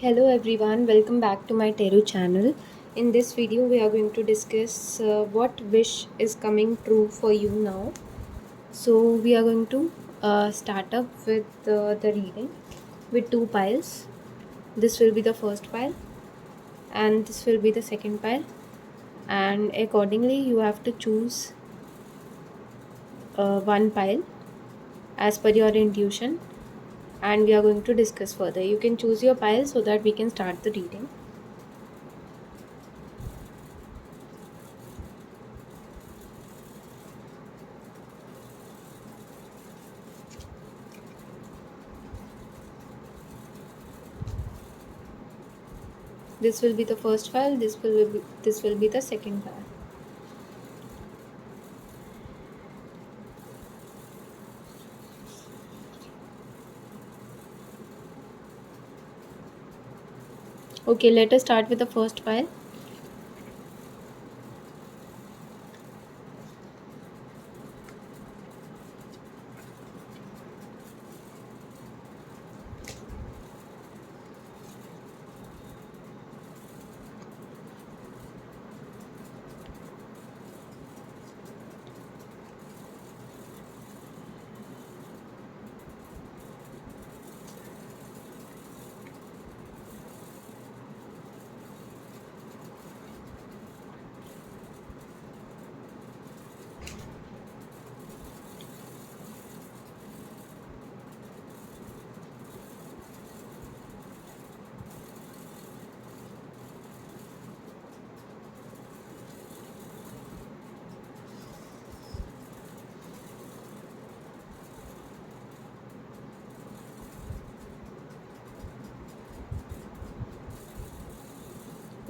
Hello everyone, welcome back to my Teru channel. In this video, we are going to discuss what wish is coming true for you now. So, we are going to start up with the reading with two piles. This will be the first pile, and this will be the second pile. And accordingly, you have to choose one pile as per your intuition, and we are going to discuss further. You can choose your pile so that we can start the reading. This will be the first file, this will be the second file. Okay, let us start with the first file.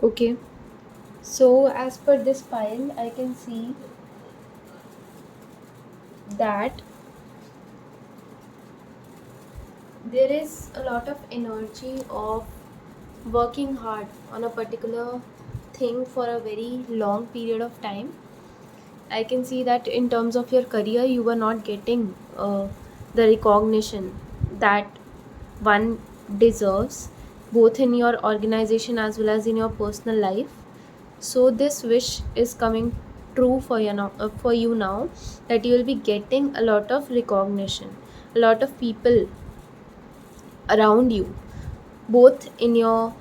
Okay, so as per this file, I can see that there is a lot of energy of working hard on a particular thing for a very long period of time. I can see that in terms of your career, you were not getting the recognition that one deserves, both in your organization as well as in your personal life. So this wish is coming true for you now, that you will be getting a lot of recognition. A lot of people around you, both in your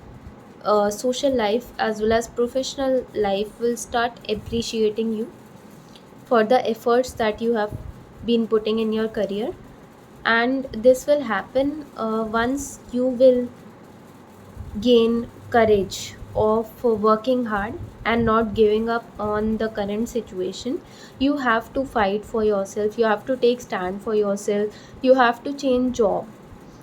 social life as well as professional life, will start appreciating you for the efforts that you have been putting in your career. And this will happen once you will gain courage of working hard and not giving up on the current situation. You have to fight for yourself, you have to take stand for yourself, you have to change job.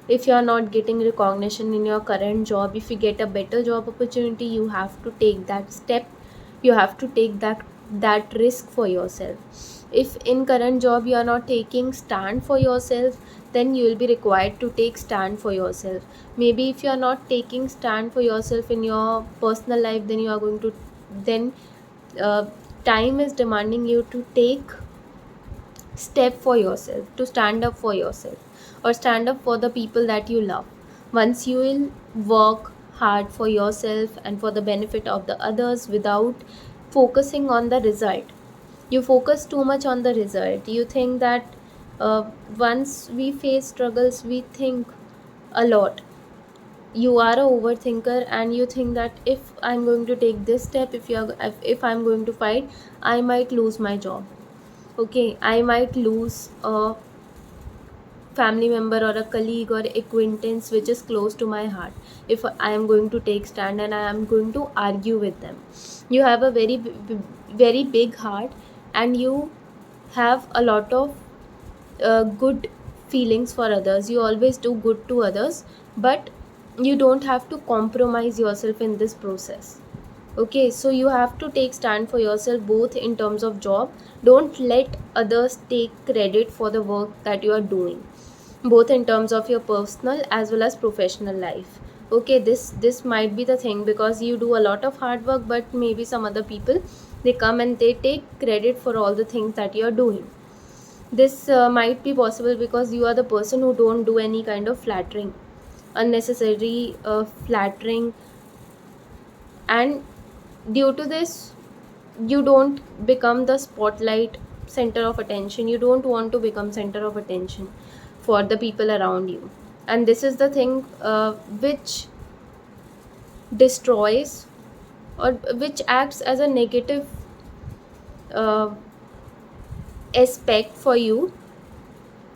If you are not getting recognition in your current job, if you get a better job opportunity, you have to take that step, you have to take that risk for yourself. If in current job you are not taking stand for yourself, then you will be required to take stand for yourself. Maybe if you are not taking stand for yourself in your personal life, then you are going to then uh, time is demanding you to take step for yourself, to stand up for yourself or stand up for the people that you love. Once you will work hard for yourself and for the benefit of the others without focusing on the result. You focus too much on the result. You think that uh, once we face struggles, we think a lot. You are a overthinker and you think that if I'm going to take this step, if I'm going to fight, I might lose my job. Okay, I might lose a family member or a colleague or acquaintance which is close to my heart if I am going to take stand and I am going to argue with them. You have a very big heart, and you have a lot of good feelings for others. You always do good to others, but you don't have to compromise yourself in this process. Okay, so you have to take stand for yourself both in terms of job. Don't let others take credit for the work that you are doing, both in terms of your personal as well as professional life. Okay, this might be the thing, because you do a lot of hard work, but maybe some other people, they come and they take credit for all the things that you are doing. This might be possible because you are the person who don't do any kind of flattering. unnecessary flattering, and due to this you don't become the spotlight, center of attention. You don't want to become center of attention for the people around you. And this is the thing which destroys, or which acts as a negative uh, aspect for you,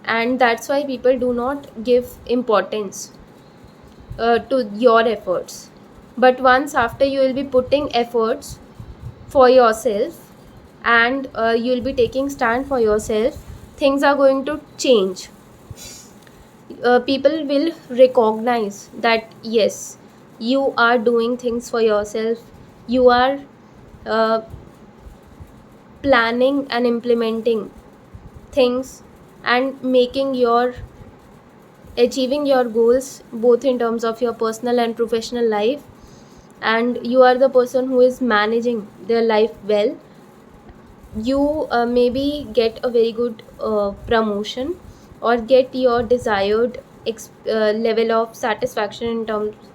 and that's why people do not give importance to your efforts. But once after you will be putting efforts for yourself, and you will be taking stand for yourself, things are going to change. People will recognize that yes, you are doing things for yourself. You are uh, planning and implementing things, and making your achieving your goals both in terms of your personal and professional life. And you are the person who is managing their life well. You maybe get a very good promotion, or get your desired level of satisfaction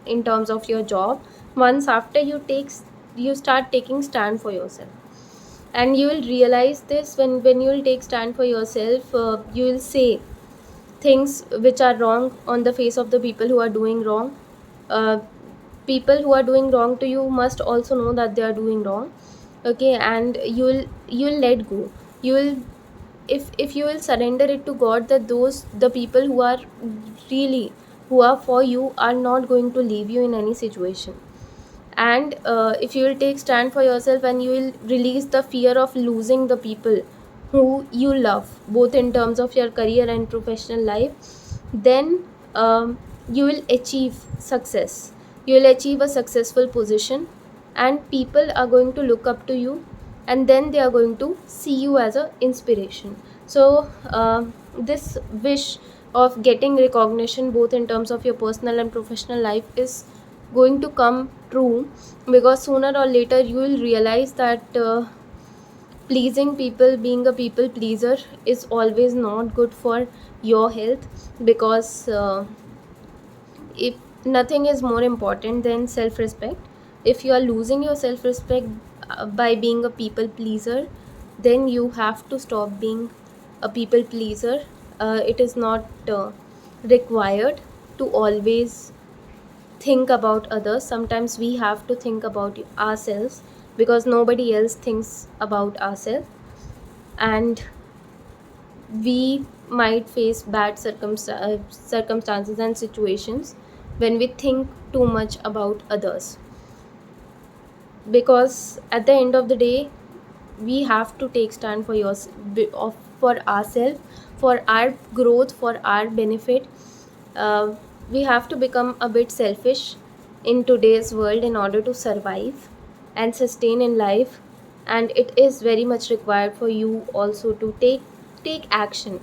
in terms of your job, once after you start taking stand for yourself. And you will realize this when you will take stand for yourself. You will say things which are wrong on the face of the people who are doing wrong. uh, People who are doing wrong to you must also know that they are doing wrong. Okay, and you'll let go. You will, if you will surrender it to God, that those the people who are really, who are for you, are not going to leave you in any situation. And if you will take stand for yourself, and you will release the fear of losing the people who you love, both in terms of your career and professional life, then you will achieve success. You will achieve a successful position, and people are going to look up to you, and then they are going to see you as a inspiration. So this wish of getting recognition both in terms of your personal and professional life is going to come true, because sooner or later you will realize that pleasing people, being a people pleaser, is always not good for your health. Because if nothing is more important than self respect. If you are losing your self respect by being a people pleaser, then you have to stop being a people pleaser. It is not required to always think about others. Sometimes we have to think about ourselves, because nobody else thinks about ourselves. And we might face bad circumstances and situations when we think too much about others. Because at the end of the day, we have to take stand for for ourselves, for our growth, for our benefit. uh, we have to become a bit selfish in today's world in order to survive and sustain in life. And it is very much required for you also to take action.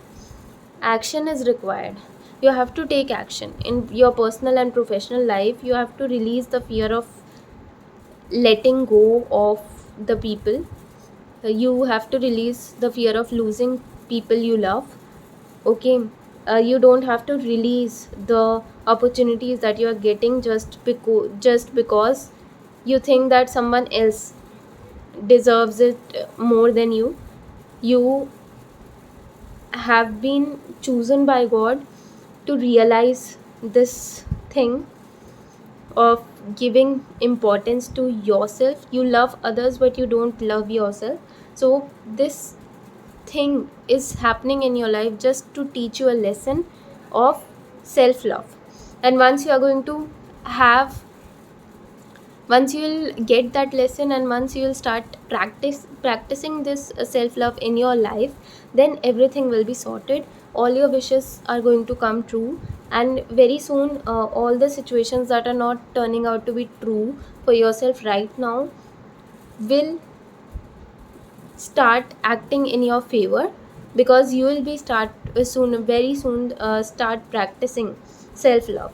Action is required. You have to take action in your personal and professional life. You have to release the fear of letting go of the people. You have to release the fear of losing people you love. Okay, you don't have to release the opportunities that you are getting just because you think that someone else deserves it more than you. You have been chosen by God to realize this thing of giving importance to yourself. You love others, but you don't love yourself. So this thing is happening in your life just to teach you a lesson of self love. And once you are going to have once you will get that lesson, and once you will start practicing this self love in your life, then everything will be sorted. All your wishes are going to come true. And very soon, all the situations that are not turning out to be true for yourself right now will start acting in your favor, because you will be start soon very soon start practicing self love.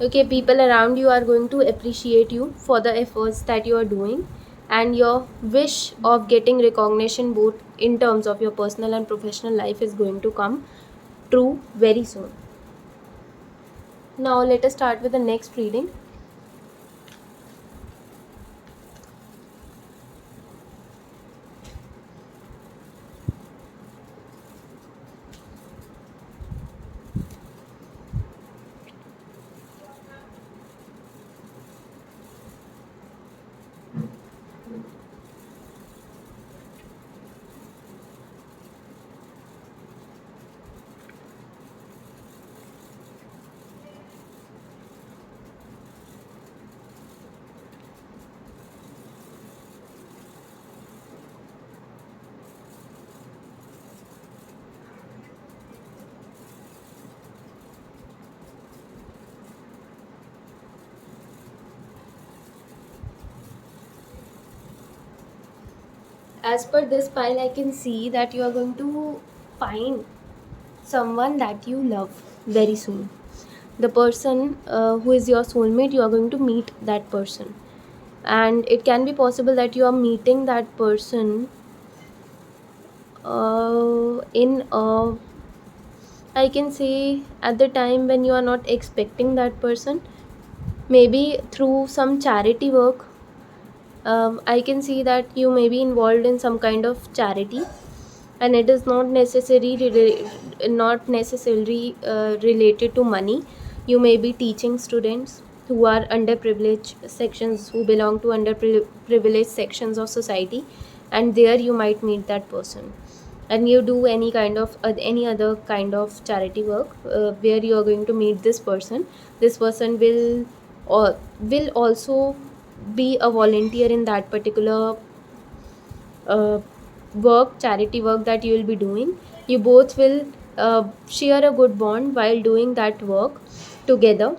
Okay, people around you are going to appreciate you for the efforts that you are doing, and your wish of getting recognition both in terms of your personal and professional life is going to come true very soon. Now let us start with the next reading. As per this pile, I can see that you are going to find someone that you love very soon. The person who is your soulmate, you are going to meet that person. And it can be possible that you are meeting that person in a, I can say, at the time when you are not expecting that person, maybe through some charity work. I can see that you may be involved in some kind of charity, and it is not necessarily related to money. You may be teaching students who are underprivileged sections, who belong to underprivileged sections of society, and there you might meet that person. And you do any other kind of charity work where you are going to meet this person. This person will also be a volunteer in that particular uh, charity work that you will be doing. You both will share a good bond while doing that work together,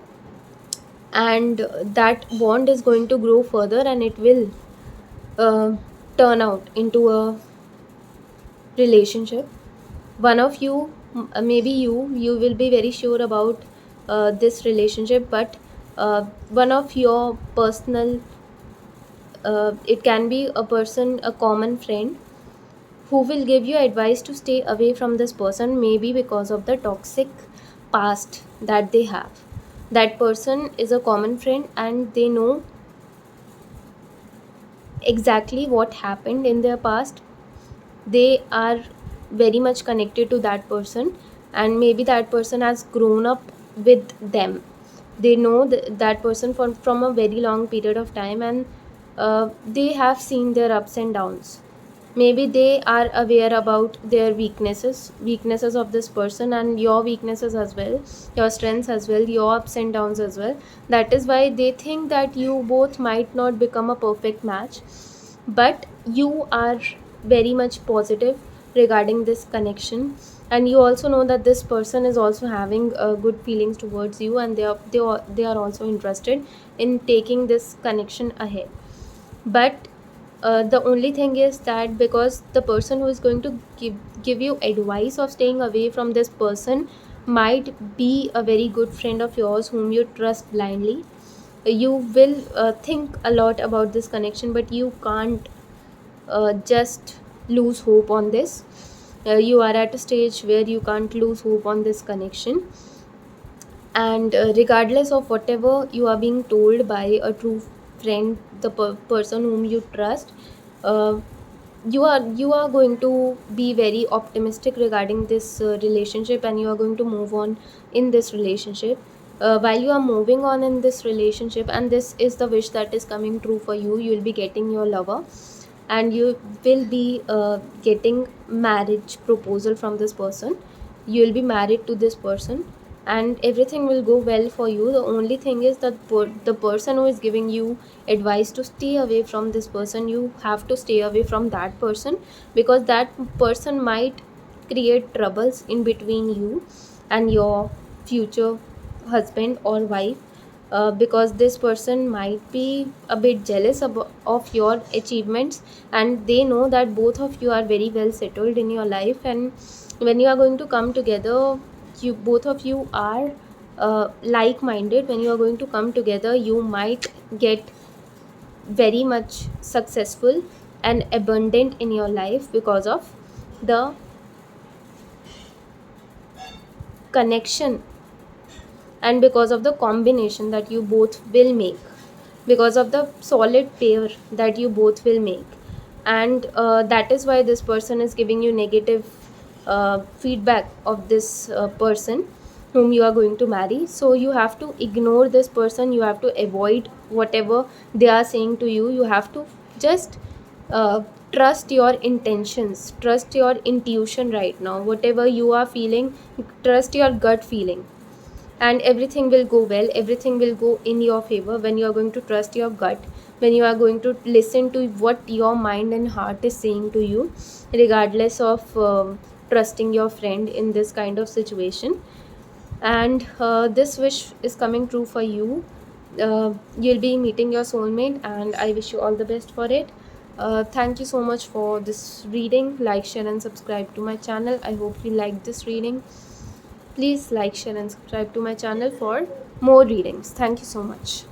and that bond is going to grow further, and it will uh, turn out into a relationship. One of you, maybe you will be very sure about this relationship, but one of your personal, it can be a person, a common friend, who will give you advice to stay away from this person, maybe because of the toxic past that they have. That person is a common friend, and they know exactly what happened in their past. They are very much connected to that person, and maybe that person has grown up with them. They know that person from a very long period of time, and they have seen their ups and downs. Maybe they are aware about their weaknesses of this person, and your weaknesses as well, your strengths as well, your ups and downs as well. That is why they think that you both might not become a perfect match, but you are very much positive regarding this connection. And you also know that this person is also having good feelings towards you, and they are also interested in taking this connection ahead. But the only thing is that because the person who is going to give you advice of staying away from this person might be a very good friend of yours whom you trust blindly. You will think a lot about this connection, but you can't just lose hope on this. You are at a stage where you can't lose hope on this connection. And regardless of whatever you are being told by a true friend, the person whom you trust, uh, you are going to be very optimistic regarding this relationship, and you are going to move on in this relationship. While you are moving on in this relationship, and this is the wish that is coming true for you, you will be getting your lover, and you will be getting marriage proposal from this person. You will be married to this person, and everything will go well for you. The only thing is that the person who is giving you advice to stay away from this person, you have to stay away from that person, because that person might create troubles in between you and your future husband or wife. Because this person might be a bit jealous of your achievements, and they know that both of you are very well settled in your life. And when you are going to come together, you both of you are like minded. When you are going to come together, you might get very much successful and abundant in your life because of the connection and because of the combination that you both will make, because of the solid pair that you both will make. And that is why this person is giving you negative feedback of this person whom you are going to marry. So you have to ignore this person, you have to avoid whatever they are saying to you. You have to just uh, trust your intentions, trust your intuition right now. Whatever you are feeling, trust your gut feeling, and everything will go well, everything will go in your favor when you are going to trust your gut, when you are going to listen to what your mind and heart is saying to you, regardless of trusting your friend in this kind of situation. And this wish is coming true for you. You'll be meeting your soulmate, and I wish you all the best for it. Thank you so much for this reading. Like, share, and subscribe to my channel. I hope you liked this reading. Please like, share, and subscribe to my channel for more readings. Thank you so much.